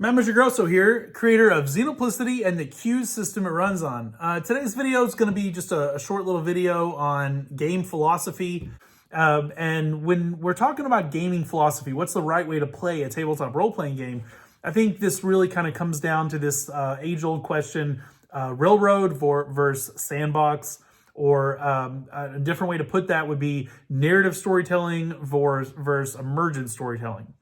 Muccigrosso here, creator of Xenoplicity and the queues system it runs on. Today's video is going to be just a short little video on game philosophy. And when we're talking about gaming philosophy, what's the right way to play a tabletop role-playing game? I think this really kind of comes down to this age-old question, railroad versus sandbox, or a different way to put that would be narrative storytelling versus emergent storytelling.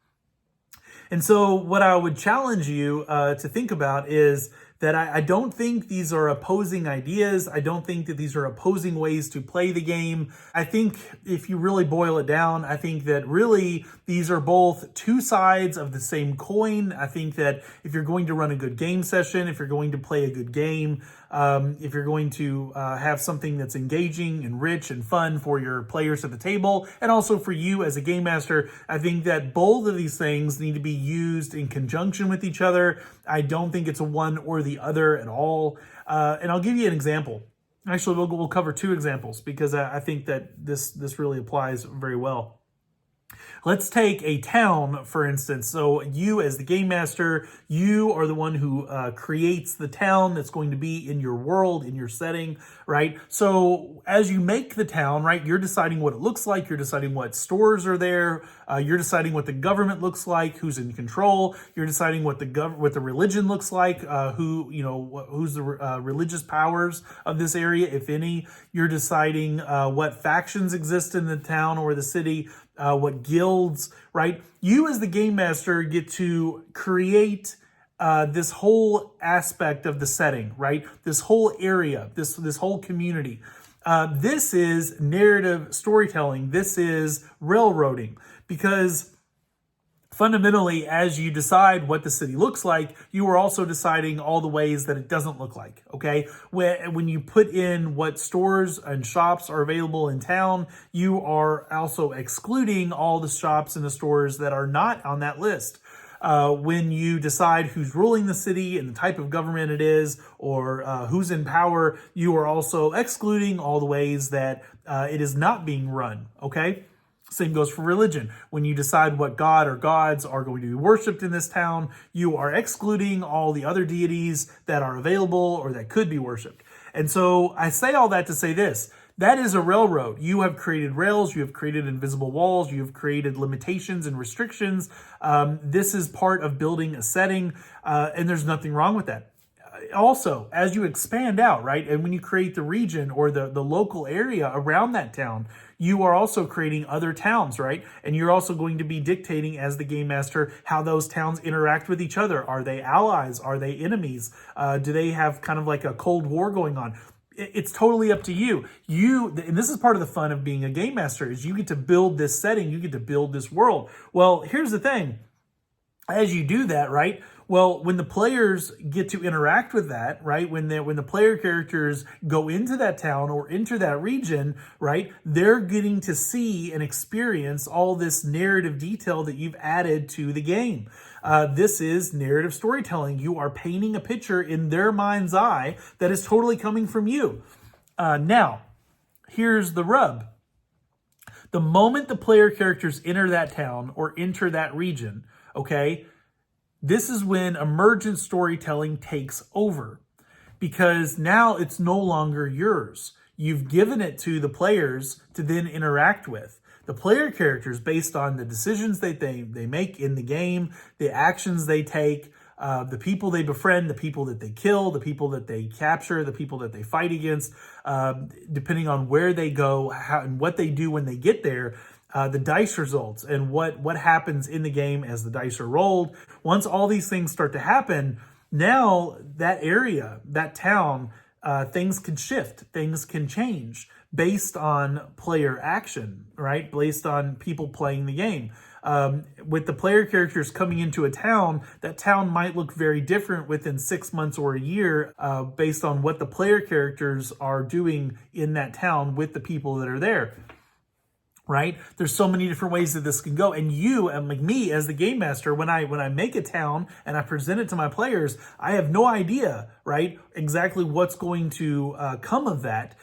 And so what I would challenge you to think about is that I don't think these are opposing ideas. I don't think that these are opposing ways to play the game. I think if you really boil it down, I think that really these are both two sides of the same coin. I think that if you're going to run a good game session, if you're going to play a good game, if you're going to have something that's engaging and rich and fun for your players at the table, and also for you as a game master, I think that both of these things need to be used in conjunction with each other. I don't think it's a one or the other at all. And I'll give you an example. Actually, we'll cover two examples because I think that this really applies very well. Let's take a town, for instance. So you as the game master, you are the one who creates the town that's going to be in your world, in your setting, right? So as you make the town, right, you're deciding what it looks like. You're deciding what stores are there. You're deciding what the government looks like, who's in control. You're deciding what the religion looks like, who's the religious powers of this area, if any. You're deciding what factions exist in the town or the city. What guilds, right? You as the game master get to create this whole aspect of the setting, right? This whole area, this whole community. This is narrative storytelling. This is railroading, because fundamentally, as you decide what the city looks like, you are also deciding all the ways that it doesn't look like, okay? When you put in what stores and shops are available in town, you are also excluding all the shops and the stores that are not on that list. When you decide who's ruling the city and the type of government it is, or who's in power, you are also excluding all the ways that it is not being run, okay? Same goes for religion. When you decide what god or gods are going to be worshipped in this town, you are excluding all the other deities that are available or that could be worshipped. And so I say all that to say this. That is a railroad. You have created rails, you have created invisible walls, you have created limitations and restrictions. This is part of building a setting, and there's nothing wrong with that. Also, as you expand out, right, and when you create the region or the local area around that town, you are also creating other towns, right? And you're also going to be dictating as the game master how those towns interact with each other. Are they allies? Are they enemies? Do they have kind of like a Cold War going on? It's totally up to you. And this is part of the fun of being a game master, is you get to build this setting, you get to build this world. Well, here's the thing. As you do that, right? Well, when the players get to interact with that, right? When the player characters go into that town or into that region, right? They're getting to see and experience all this narrative detail that you've added to the game. This is narrative storytelling. You are painting a picture in their mind's eye that is totally coming from you. Now, here's the rub. The moment the player characters enter that town or enter that region, okay, this is when emergent storytelling takes over, because now it's no longer yours. You've given it to the players to then interact with. The player characters, based on the decisions that they make in the game, the actions they take, the people they befriend, the people that they kill, the people that they capture, the people that they fight against, depending on where they go and what they do when they get there, the dice results and what happens in the game as the dice are rolled. Once all these things start to happen, now that area, that town, things can shift, things can change based on player action, right? Based on people playing the game. With the player characters coming into a town, that town might look very different within 6 months or a year, based on what the player characters are doing in that town with the people that are there. right? There's so many different ways that this can go. And you, and like me as the game master, when I make a town and I present it to my players, I have no idea, right, exactly what's going to come of that.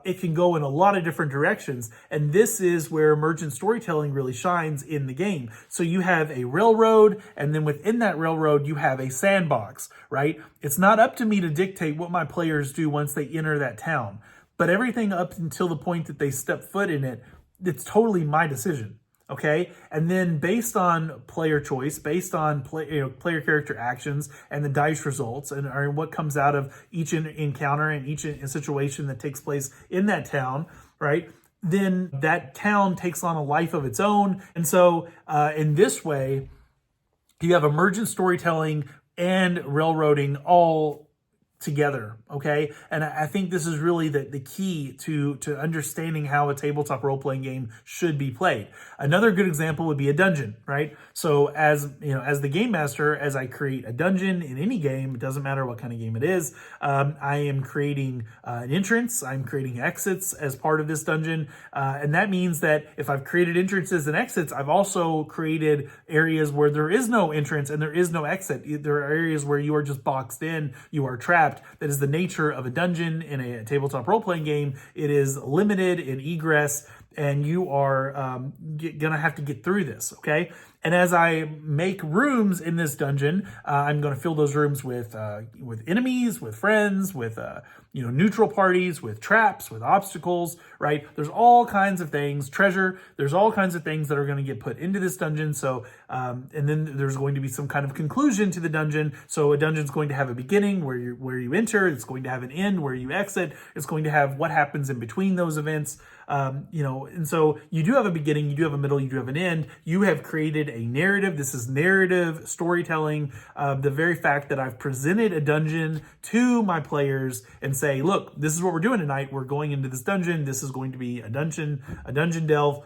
It can go in a lot of different directions. And this is where emergent storytelling really shines in the game. So you have a railroad, and then within that railroad, you have a sandbox, right? It's not up to me to dictate what my players do once they enter that town. But everything up until the point that they step foot in it, it's totally my decision, okay? And then based on player choice, based on player character actions and the dice results and what comes out of each encounter and each situation that takes place in that town, right? Then that town takes on a life of its own. And so in this way, you have emergent storytelling and railroading all together, okay? And I think this is really the key to understanding how a tabletop role-playing game should be played. Another good example would be a dungeon, right? So as the game master, as I create a dungeon in any game, it doesn't matter what kind of game it is, I am creating an entrance, I'm creating exits as part of this dungeon, and that means that if I've created entrances and exits, I've also created areas where there is no entrance and there is no exit. There are areas where you are just boxed in, you are trapped. That is the nature of a dungeon in a tabletop role-playing game. It is limited in egress, and you are gonna have to get through this, okay? And as I make rooms in this dungeon, I'm going to fill those rooms with enemies, with friends, with neutral parties, with traps, with obstacles, right? There's all kinds of things, treasure. There's all kinds of things that are going to get put into this dungeon. So, and then there's going to be some kind of conclusion to the dungeon. So a dungeon's going to have a beginning where you enter. It's going to have an end where you exit. It's going to have what happens in between those events. And so you do have a beginning, you do have a middle, you do have an end. You have created a narrative. This is narrative storytelling. The very fact that I've presented a dungeon to my players and say, look, this is what we're doing tonight. We're going into this dungeon. This is going to be a dungeon delve.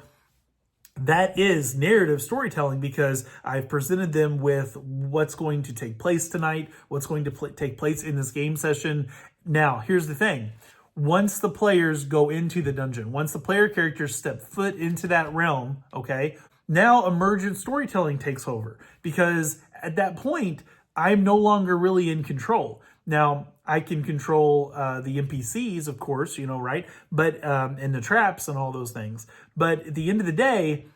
That is narrative storytelling because I've presented them with what's going to take place tonight, what's going to take place in this game session. Now, here's the thing. Once the players go into the dungeon, once the player characters step foot into that realm, okay, now emergent storytelling takes over because at that point, I'm no longer really in control. Now, I can control the NPCs, of course, right? But, and the traps and all those things. But at the end of the day,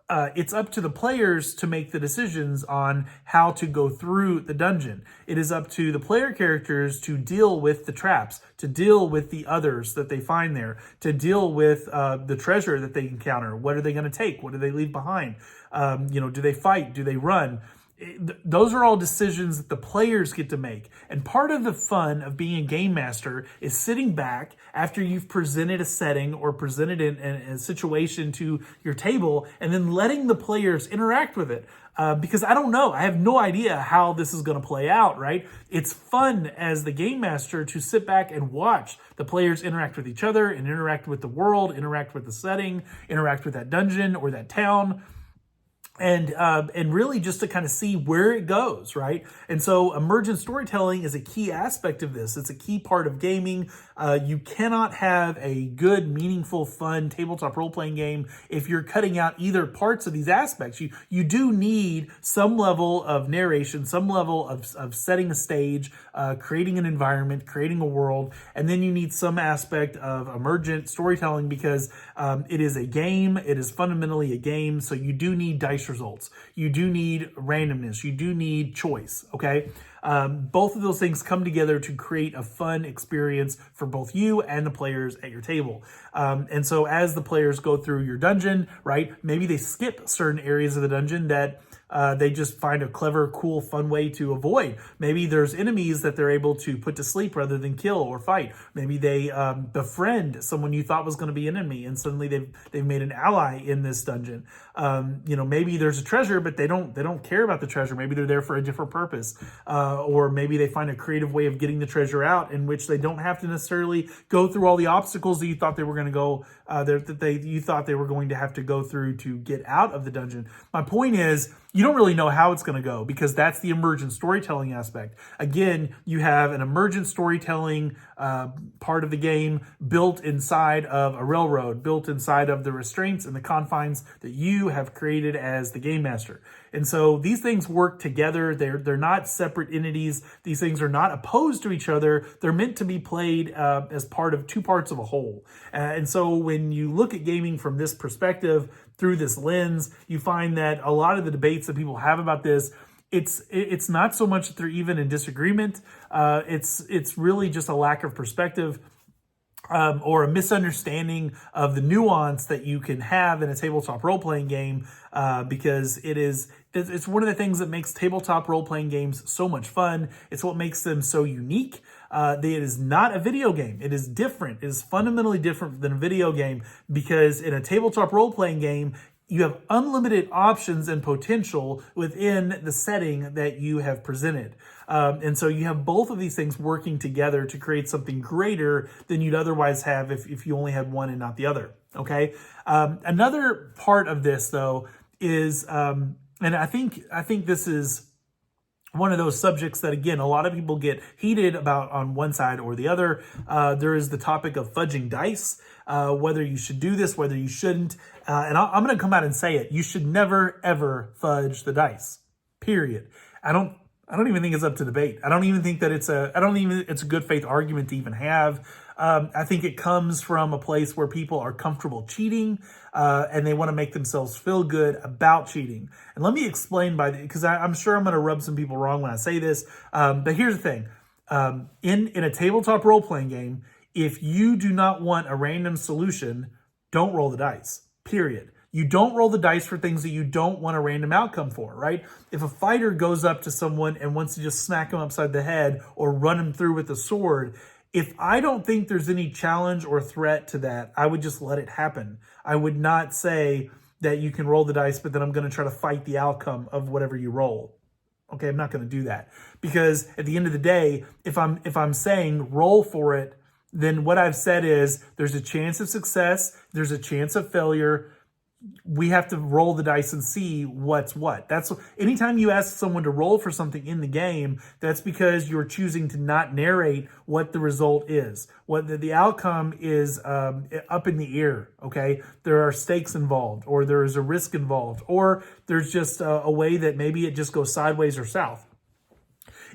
it's up to the players to make the decisions on how to go through the dungeon. It is up to the player characters to deal with the traps, to deal with the others that they find there, to deal with the treasure that they encounter. What are they going to take? What do they leave behind? Do they fight? Do they run? Those are all decisions that the players get to make. And part of the fun of being a game master is sitting back after you've presented a setting or presented a situation to your table and then letting the players interact with it. Because I don't know, I have no idea how this is going to play out, right? It's fun as the game master to sit back and watch the players interact with each other and interact with the world, interact with the setting, interact with that dungeon or that town. And really just to kind of see where it goes, right? And so emergent storytelling is a key aspect of this. It's a key part of gaming. You cannot have a good, meaningful, fun tabletop role-playing game if you're cutting out either parts of these aspects. You do need some level of narration, some level of setting a stage, creating an environment, creating a world, and then you need some aspect of emergent storytelling because it is a game. It is fundamentally a game, so you do need dice results. You do need randomness. You do need choice, okay? Both of those things come together to create a fun experience for both you and the players at your table. And so as the players go through your dungeon, right, maybe they skip certain areas of the dungeon that they just find a clever, cool, fun way to avoid. Maybe there's enemies that they're able to put to sleep rather than kill or fight. Maybe they befriend someone you thought was going to be an enemy, and suddenly they've made an ally in this dungeon. Maybe there's a treasure, but they don't care about the treasure. Maybe they're there for a different purpose, or maybe they find a creative way of getting the treasure out in which they don't have to necessarily go through all the obstacles that you thought they were going to go you thought they were going to have to go through to get out of the dungeon. My point is, you don't really know how it's going to go, because that's the emergent storytelling aspect. Again, you have an emergent storytelling part of the game built inside of a railroad, built inside of the restraints and the confines that you have created as the game master. And so these things work together. They're not separate entities. These things are not opposed to each other. They're meant to be played as part of two parts of a whole. And so when you look at gaming from this perspective, through this lens, you find that a lot of the debates that people have about this, it's not so much that they're even in disagreement. It's really just a lack of perspective. Or a misunderstanding of the nuance that you can have in a tabletop role-playing game, because it's one of the things that makes tabletop role-playing games so much fun. It's what makes them so unique. It is not a video game. It is different. It is fundamentally different than a video game, because in a tabletop role-playing game, you have unlimited options and potential within the setting that you have presented. And so you have both of these things working together to create something greater than you'd otherwise have if you only had one and not the other, okay? Another part of this, though, is, and I think this is one of those subjects that, again, a lot of people get heated about on one side or the other. There is the topic of fudging dice, whether you should do this, whether you shouldn't. And I'm going to come out and say it. You should never, ever fudge the dice, period. I don't even think it's up to debate. I don't even think that it's a good faith argument to even have. I think it comes from a place where people are comfortable cheating, and they want to make themselves feel good about cheating. And let me explain because I'm sure I'm going to rub some people wrong when I say this. But here's the thing. In a tabletop role-playing game, if you do not want a random solution, don't roll the dice, period. You don't roll the dice for things that you don't want a random outcome for, right? If a fighter goes up to someone and wants to just smack them upside the head or run him through with a sword, if I don't think there's any challenge or threat to that, I would just let it happen. I would not say that you can roll the dice, but then I'm going to try to fight the outcome of whatever you roll. Okay, I'm not going to do that, because at the end of the day, if I'm saying roll for it, then what I've said is there's a chance of success, there's a chance of failure. We have to roll the dice and see what's what. That's anytime you ask someone to roll for something in the game, that's because you're choosing to not narrate what the result is. What the outcome is up in the air, okay? There are stakes involved, or there is a risk involved, or there's just a way that maybe it just goes sideways or south.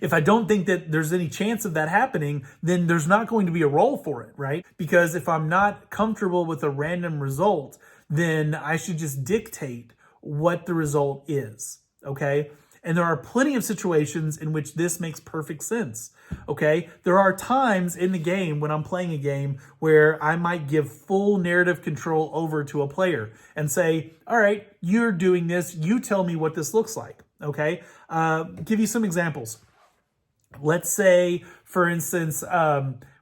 If I don't think that there's any chance of that happening, then there's not going to be a roll for it, right? Because if I'm not comfortable with a random result, then I should just dictate what the result is, okay? And there are plenty of situations in which this makes perfect sense, okay? There are times in the game when I'm playing a game where I might give full narrative control over to a player and say, all right, you're doing this, you tell me what this looks like, okay? Give you some examples. Let's say, for instance,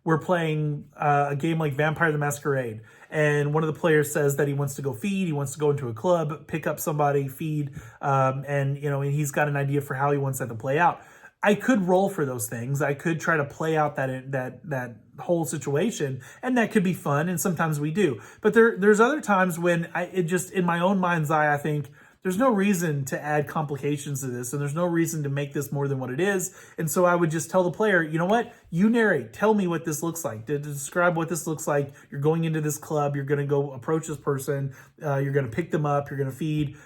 we're playing a game like Vampire the Masquerade, and one of the players says that he wants to go feed, he wants to go into a club, pick up somebody, feed, and he's got an idea for how he wants that to play out. I could roll for those things. I could try to play out that whole situation, and that could be fun, and sometimes we do. But there's other times when it just, in my own mind's eye, I think, there's no reason to add complications to this, and there's no reason to make this more than what it is. And so I would just tell the player, you know what? You narrate. Tell me what this looks like. Describe what this looks like. You're going into this club. You're going to go approach this person. You're going to pick them up. You're going to feed.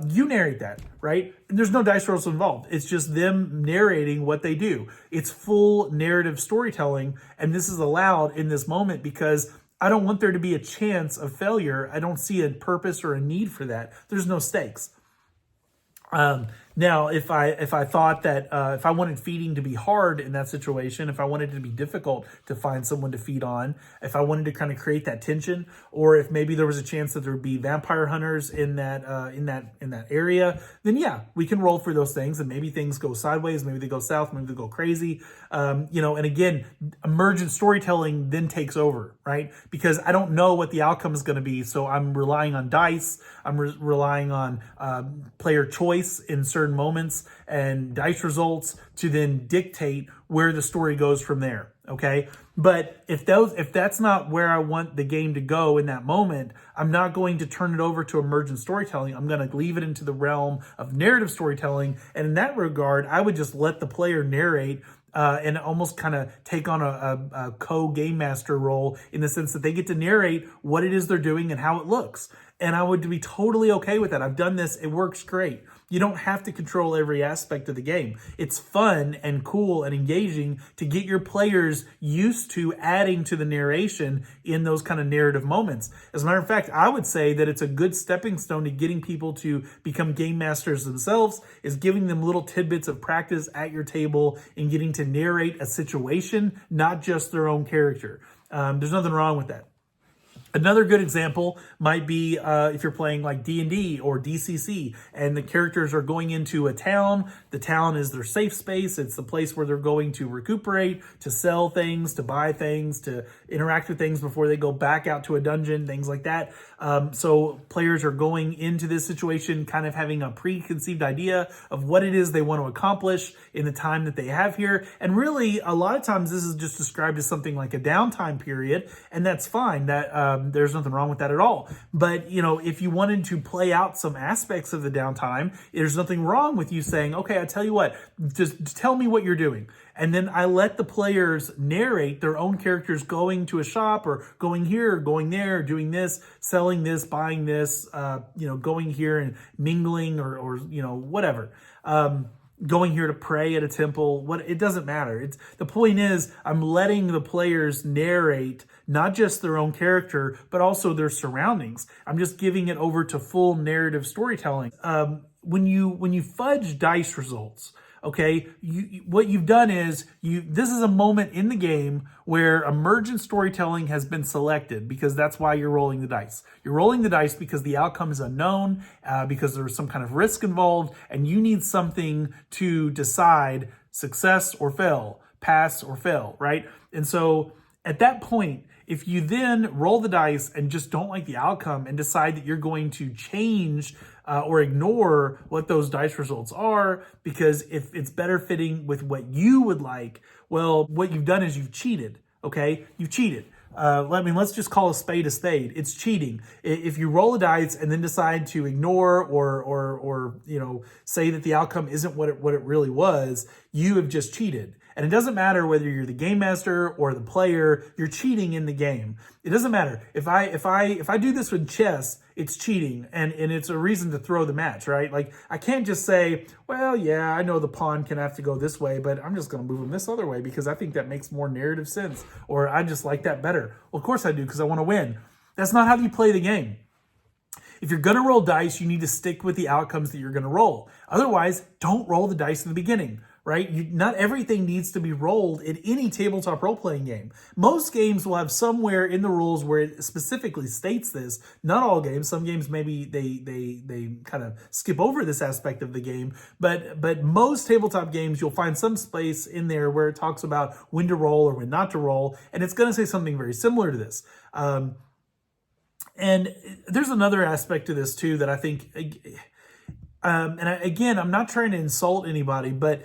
You narrate that, right? And there's no dice rolls involved. It's just them narrating what they do. It's full narrative storytelling, and this is allowed in this moment because I don't want there to be a chance of failure. I don't see a purpose or a need for that. There's no stakes. Now, if I thought that if I wanted feeding to be hard in that situation, if I wanted it to be difficult to find someone to feed on, if I wanted to kind of create that tension, or if maybe there was a chance that there would be vampire hunters in that area, then yeah, we can roll for those things, and maybe things go sideways, maybe they go south, maybe they go crazy, and again, emergent storytelling then takes over, right? Because I don't know what the outcome is going to be, so I'm relying on dice, I'm relying on player choice in certain certain moments and dice results to then dictate where the story goes from there. Okay. But if that's not where I want the game to go in that moment, I'm not going to turn it over to emergent storytelling. I'm going to leave it into the realm of narrative storytelling. And in that regard, I would just let the player narrate and almost kind of take on a co-game master role in the sense that they get to narrate what it is they're doing and how it looks. And I would be totally okay with that. I've done this. It works great. You don't have to control every aspect of the game. It's fun and cool and engaging to get your players used to adding to the narration in those kind of narrative moments. As a matter of fact, I would say that it's a good stepping stone to getting people to become game masters themselves, is giving them little tidbits of practice at your table and getting to narrate a situation, not just their own character. There's nothing wrong with that. Another good example might be if you're playing like D&D or DCC and the characters are going into a town. The town is their safe space. It's the place where they're going to recuperate, to sell things, to buy things, to interact with things before they go back out to a dungeon, things like that. So players are going into this situation kind of having a preconceived idea of what it is they want to accomplish in the time that they have here. And really, a lot of times this is just described as something like a downtime period, and that's fine. There's nothing wrong with that at all. But, you know, if you wanted to play out some aspects of the downtime, there's nothing wrong with you saying, okay, I tell you what, just tell me what you're doing. And then I let the players narrate their own characters going to a shop or going here, or going there, doing this, selling this, buying this, going here and mingling or whatever. Going here to pray at a temple, it doesn't matter. The point is, I'm letting the players narrate not just their own character, but also their surroundings. I'm just giving it over to full narrative storytelling. When you fudge dice results, okay, what you've done is this is a moment in the game where emergent storytelling has been selected, because that's why you're rolling the dice. You're rolling the dice because the outcome is unknown, because there's some kind of risk involved, and you need something to decide success or fail, pass or fail, right? And so at that point, if you then roll the dice and just don't like the outcome and decide that you're going to change or ignore what those dice results are because if it's better fitting with what you would like, well, what you've done is you've cheated, okay? You've cheated. Let's just call a spade a spade. It's cheating. If you roll a dice and then decide to ignore or say that the outcome isn't what it really was, you have just cheated. And it doesn't matter whether you're the game master or the player, you're cheating in the game. It doesn't matter. If I do this with chess, it's cheating and it's a reason to throw the match, right? Like I can't just say, well, yeah, I know the pawn can have to go this way, but I'm just going to move him this other way because I think that makes more narrative sense, or I just like that better. Well, of course I do, because I want to win. That's not how you play the game. If you're going to roll dice, you need to stick with the outcomes that you're going to roll. Otherwise, don't roll the dice in the beginning. Right? Not everything needs to be rolled in any tabletop role-playing game. Most games will have somewhere in the rules where it specifically states this. Not all games. Some games maybe they kind of skip over this aspect of the game. But most tabletop games, you'll find some space in there where it talks about when to roll or when not to roll. And it's going to say something very similar to this. And there's another aspect to this too that I think, again, I'm not trying to insult anybody, but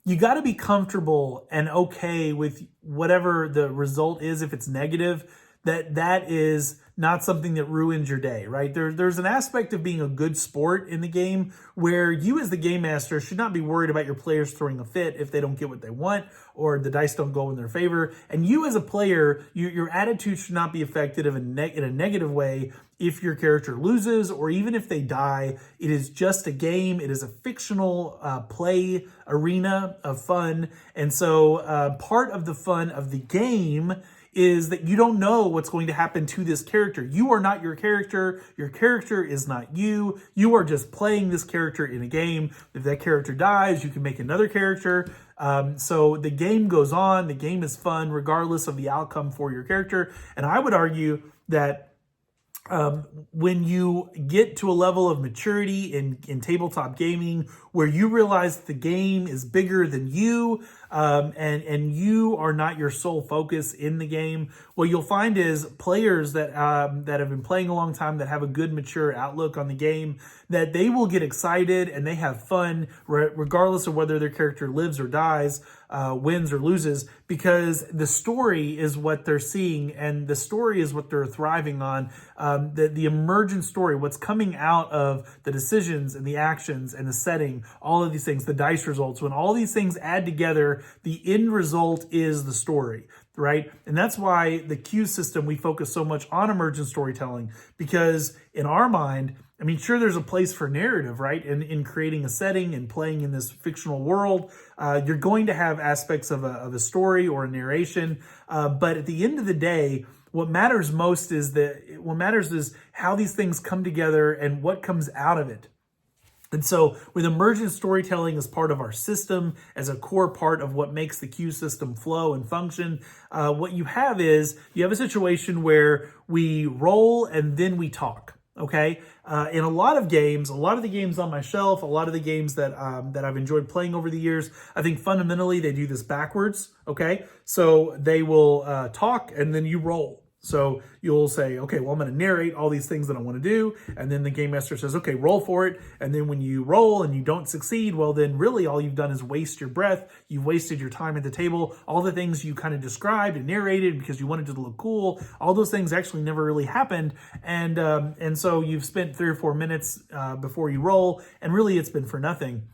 you got to be comfortable and okay with whatever the result is. If it's negative, that is not something that ruins your day, right? There's an aspect of being a good sport in the game where you as the game master should not be worried about your players throwing a fit if they don't get what they want or the dice don't go in their favor. And you as a player, your attitude should not be affected in a negative way if your character loses or even if they die. It is just a game. It is a fictional play arena of fun. And so part of the fun of the game is that you don't know what's going to happen to this character. You are not your character. Your character is not you. You are just playing this character in a game. If that character dies, you can make another character. So the game goes on. The game is fun regardless of the outcome for your character. And I would argue that when you get to a level of maturity in tabletop gaming where you realize the game is bigger than you, and you are not your sole focus in the game, what you'll find is players that have been playing a long time, that have a good mature outlook on the game, that they will get excited and they have fun regardless of whether their character lives or dies, wins or loses, because the story is what they're seeing and the story is what they're thriving on. The emergent story, what's coming out of the decisions and the actions and the setting, all of these things, the dice results, when all these things add together, the end result is the story, right? And that's why the Q system, we focus so much on emergent storytelling, because in our mind, I mean, sure, there's a place for narrative, right? In creating a setting and playing in this fictional world, you're going to have aspects of a story or a narration. But at the end of the day, what matters most is how these things come together and what comes out of it. And so with emergent storytelling as part of our system, as a core part of what makes the Q system flow and function, what you have is you have a situation where we roll and then we talk. Okay, in a lot of the games on my shelf, a lot of the games that I've enjoyed playing over the years, I think fundamentally they do this backwards. Okay, so they will talk and then you roll. So you'll say, okay, well, I'm going to narrate all these things that I want to do. And then the game master says, okay, roll for it. And then when you roll and you don't succeed, well, then really all you've done is waste your breath. You've wasted your time at the table. All the things you kind of described and narrated because you wanted it to look cool, all those things actually never really happened. And so you've spent 3 or 4 minutes before you roll, and really it's been for nothing.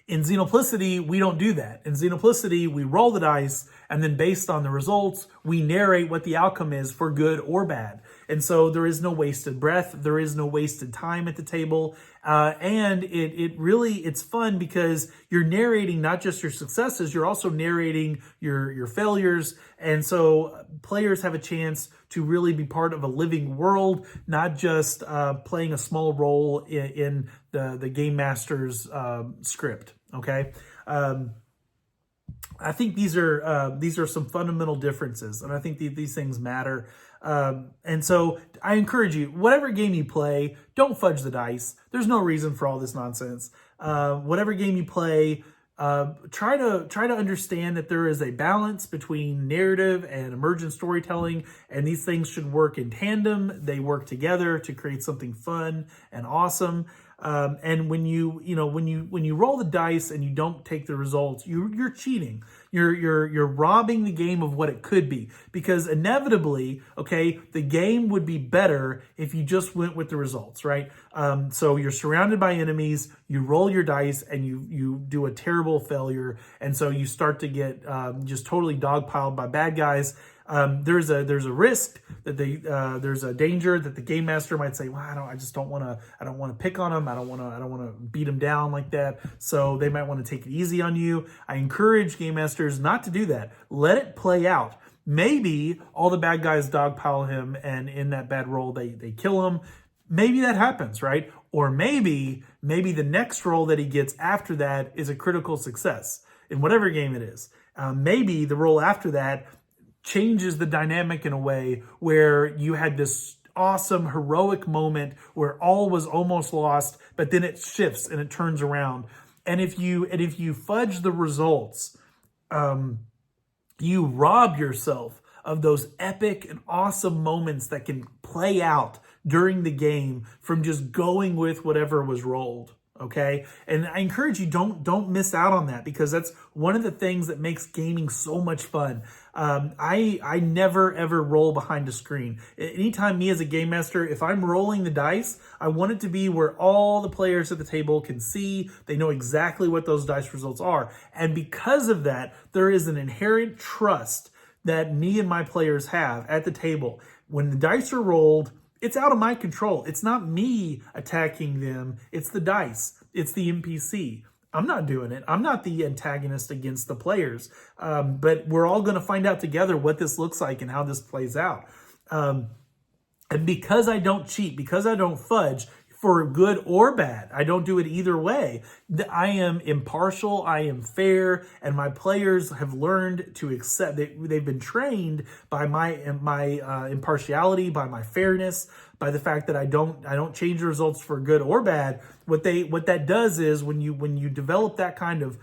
In Xenoplicity, we don't do that. In Xenoplicity, we roll the dice, and then based on the results, we narrate what the outcome is for good or bad. And so there is no wasted breath. There is no wasted time at the table. And it's fun because you're narrating not just your successes, you're also narrating your failures. And so players have a chance to really be part of a living world, not just playing a small role in the game master's script. Okay. I think these are some fundamental differences, and I think these things matter. And so I encourage you, whatever game you play, don't fudge the dice. There's no reason for all this nonsense. Whatever game you play, try to understand that there is a balance between narrative and emergent storytelling, and these things should work in tandem. They work together to create something fun and awesome. And when you roll the dice and you don't take the results, you're cheating. You're robbing the game of what it could be, because inevitably, okay, the game would be better if you just went with the results, right? So you're surrounded by enemies, you roll your dice, and you do a terrible failure, and so you start to get just totally dogpiled by bad guys. There's a risk that there's a danger that the game master might say, well, I don't want to pick on them. I don't want to beat them down like that. So they might want to take it easy on you. I encourage game masters not to do that. Let it play out. Maybe all the bad guys dogpile him, and in that bad roll they kill him. Maybe that happens, right? Or maybe the next roll that he gets after that is a critical success in whatever game it is. Maybe the roll after that changes the dynamic in a way where you had this awesome heroic moment where all was almost lost, but then it shifts and it turns around. And if you fudge the results, you rob yourself of those epic and awesome moments that can play out during the game from just going with whatever was rolled. Okay. And I encourage you, don't miss out on that, because that's one of the things that makes gaming so much fun. I never ever roll behind a screen. Anytime me as a game master, if I'm rolling the dice, I want it to be where all the players at the table can see, they know exactly what those dice results are. And because of that, there is an inherent trust that me and my players have at the table. When the dice are rolled, it's out of my control. It's not me attacking them. It's the dice. It's the NPC. I'm not doing it. I'm not the antagonist against the players. But we're all going to find out together what this looks like and how this plays out. And because I don't cheat, because I don't fudge, for good or bad, I don't do it either way, I am impartial, I am fair, and my players have learned to accept. They've been trained by my impartiality, by my fairness, by the fact that I don't change the results for good or bad. What that does is when you develop that kind of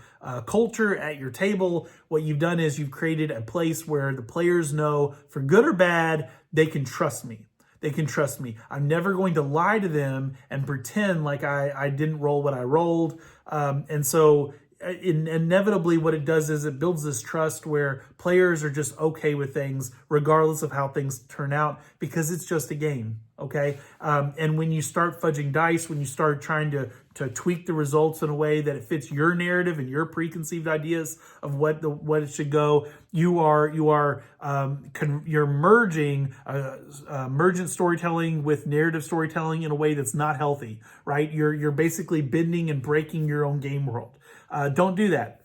culture at your table, what you've done is you've created a place where the players know, for good or bad, they can trust me. They can trust me. I'm never going to lie to them and pretend like I didn't roll what I rolled. And so inevitably what it does is it builds this trust where players are just okay with things regardless of how things turn out, because it's just a game. Okay. And when you start fudging dice, when you start trying to tweak the results in a way that it fits your narrative and your preconceived ideas of what it should go, you're merging emergent storytelling with narrative storytelling in a way that's not healthy, right? You're basically bending and breaking your own game world. Don't do that.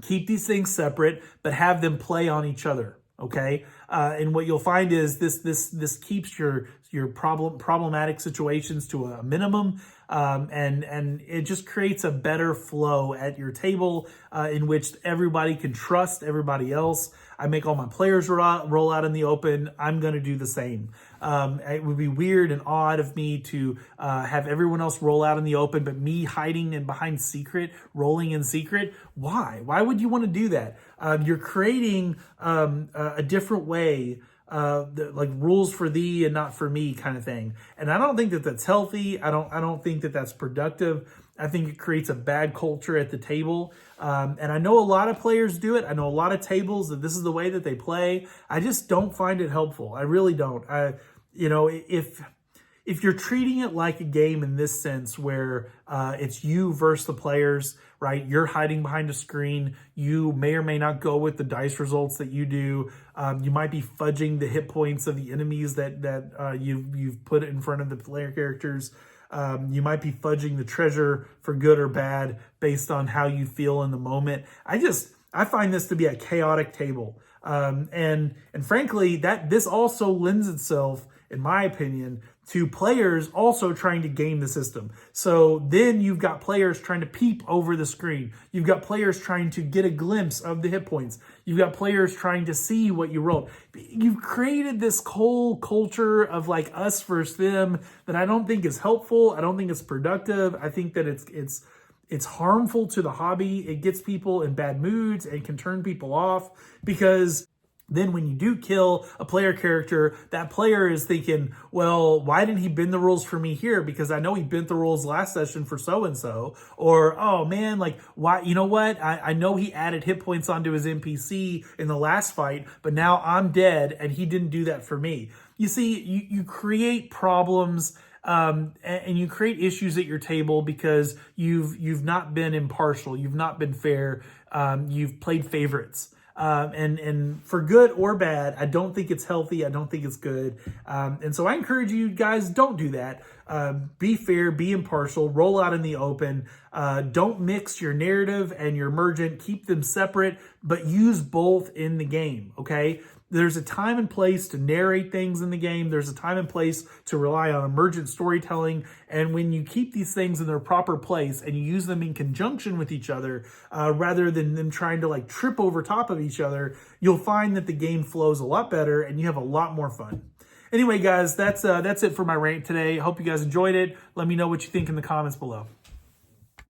Keep these things separate, but have them play on each other. Okay. And what you'll find is this keeps your problematic situations to a minimum. And it just creates a better flow at your table, in which everybody can trust everybody else. I make all my players roll out in the open. I'm going to do the same. It would be weird and odd of me to have everyone else roll out in the open, but me hiding and behind secret, rolling in secret. Why? Why would you want to do that? You're creating a different way, like rules for thee and not for me kind of thing. And I don't think that that's healthy. I don't think that that's productive. I think it creates a bad culture at the table. And I know a lot of players do it. I know a lot of tables that this is the way that they play. I just don't find it helpful. I really don't. If you're treating it like a game in this sense where it's you versus the players, right? You're hiding behind a screen. You may or may not go with the dice results that you do. You might be fudging the hit points of the enemies that you've put in front of the player characters. You might be fudging the treasure for good or bad based on how you feel in the moment. I find this to be a chaotic table. And frankly, this also lends itself, in my opinion, to players also trying to game the system. So then you've got players trying to peep over the screen. You've got players trying to get a glimpse of the hit points. You've got players trying to see what you rolled. You've created this whole culture of like us versus them that I don't think is helpful. I don't think it's productive. I think that it's harmful to the hobby. It gets people in bad moods and can turn people off, because then when you do kill a player character, that player is thinking, well, why didn't he bend the rules for me here? Because I know he bent the rules last session for so-and-so. Or, oh man, like, why? You know what? I know he added hit points onto his NPC in the last fight, but now I'm dead and he didn't do that for me. You see, you create problems and you create issues at your table because you've not been impartial. You've not been fair. You've played favorites. And for good or bad, I don't think it's healthy. I don't think it's good. And so I encourage you guys, don't do that. Be fair, be impartial, roll out in the open. Don't mix your narrative and your emergent. Keep them separate, but use both in the game, okay? There's a time and place to narrate things in the game. There's a time and place to rely on emergent storytelling. And when you keep these things in their proper place and you use them in conjunction with each other, rather than them trying to like trip over top of each other, you'll find that the game flows a lot better and you have a lot more fun. Anyway, guys, that's it for my rant today. I hope you guys enjoyed it. Let me know what you think in the comments below.